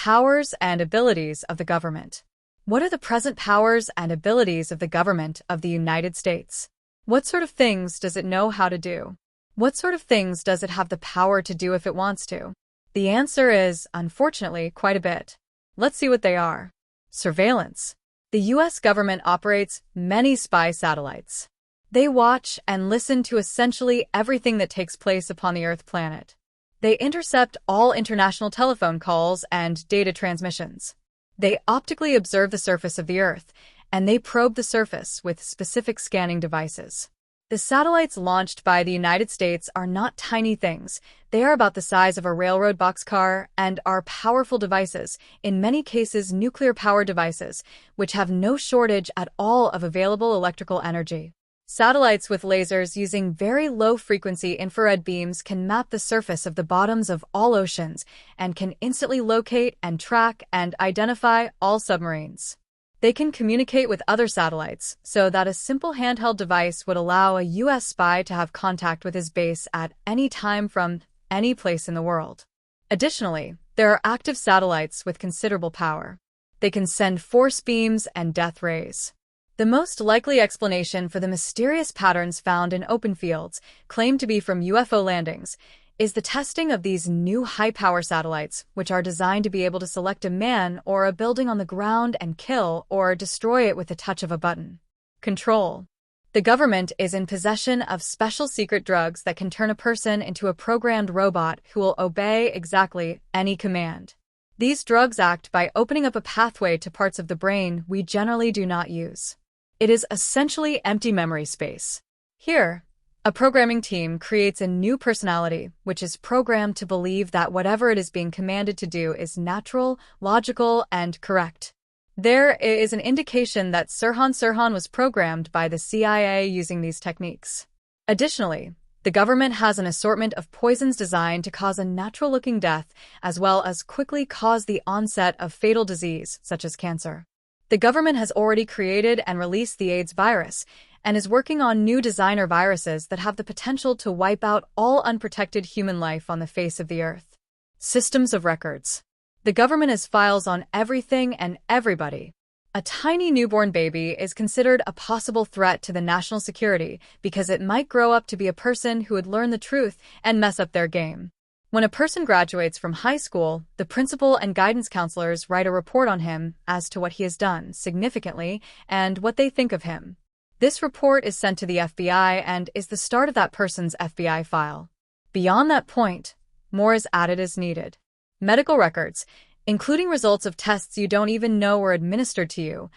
Powers and abilities of the government. What are the present powers and abilities of the government of the United States? What sort of things does it know how to do? What sort of things does it have the power to do if it wants to? The answer is, unfortunately, quite a bit. Let's see what they are. Surveillance. The U.S. government operates many spy satellites. They watch and listen to essentially everything that takes place upon the Earth planet. They intercept all international telephone calls and data transmissions. They optically observe the surface of the Earth, and they probe the surface with specific scanning devices. The satellites launched by the United States are not tiny things. They are about the size of a railroad boxcar and are powerful devices, in many cases nuclear-powered devices, which have no shortage at all of available electrical energy. Satellites with lasers using very low-frequency infrared beams can map the surface of the bottoms of all oceans and can instantly locate and track and identify all submarines. They can communicate with other satellites so that a simple handheld device would allow a U.S. spy to have contact with his base at any time from any place in the world. Additionally, there are active satellites with considerable power. They can send force beams and death rays. The most likely explanation for the mysterious patterns found in open fields, claimed to be from UFO landings, is the testing of these new high-power satellites, which are designed to be able to select a man or a building on the ground and kill or destroy it with the touch of a button. Control. The government is in possession of special secret drugs that can turn a person into a programmed robot who will obey exactly any command. These drugs act by opening up a pathway to parts of the brain we generally do not use. It is essentially empty memory space. Here, a programming team creates a new personality, which is programmed to believe that whatever it is being commanded to do is natural, logical, and correct. There is an indication that Sirhan Sirhan was programmed by the CIA using these techniques. Additionally, the government has an assortment of poisons designed to cause a natural-looking death, as well as quickly cause the onset of fatal disease, such as cancer. The government has already created and released the AIDS virus, and is working on new designer viruses that have the potential to wipe out all unprotected human life on the face of the Earth. Systems of records. The government has files on everything and everybody. A tiny newborn baby is considered a possible threat to the national security because it might grow up to be a person who would learn the truth and mess up their game. When a person graduates from high school, the principal and guidance counselors write a report on him as to what he has done significantly and what they think of him. This report is sent to the FBI and is the start of that person's FBI file. Beyond that point, more is added as needed. Medical records, including results of tests you don't even know were administered to you,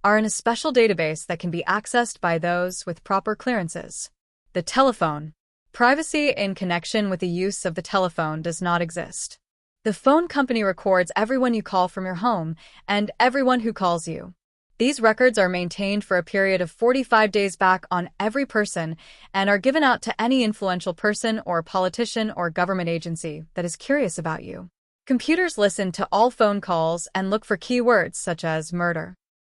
are in a special database that can be accessed by those with proper clearances. The telephone. Privacy in connection with the use of the telephone does not exist. The phone company records everyone you call from your home and everyone who calls you. These records are maintained for a period of 45 days back on every person and are given out to any influential person or politician or government agency that is curious about you. Computers listen to all phone calls and look for keywords such as murder.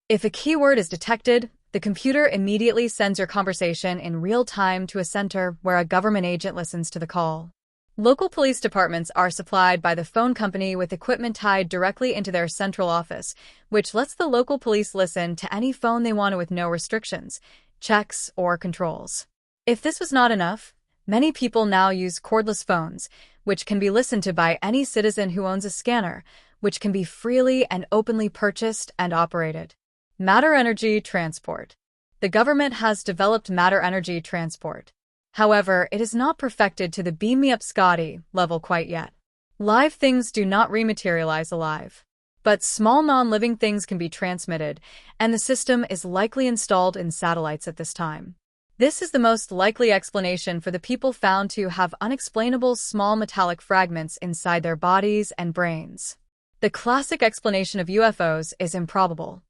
If a keyword is detected, the computer immediately sends your conversation in real time to a center where a government agent listens to the call. Local police departments are supplied by the phone company with equipment tied directly into their central office, which lets the local police listen to any phone they want with no restrictions, checks, or controls. If this was not enough, many people now use cordless phones, which can be listened to by any citizen who owns a scanner, which can be freely and openly purchased and operated. Matter energy transport. The government has developed matter energy transport. However, it is not perfected to the beam me up Scotty level quite yet. Live things do not rematerialize alive. But small non-living things can be transmitted, and the system is likely installed in satellites at this time. This is the most likely explanation for the people found to have unexplainable small metallic fragments inside their bodies and brains. The classic explanation of UFOs is improbable.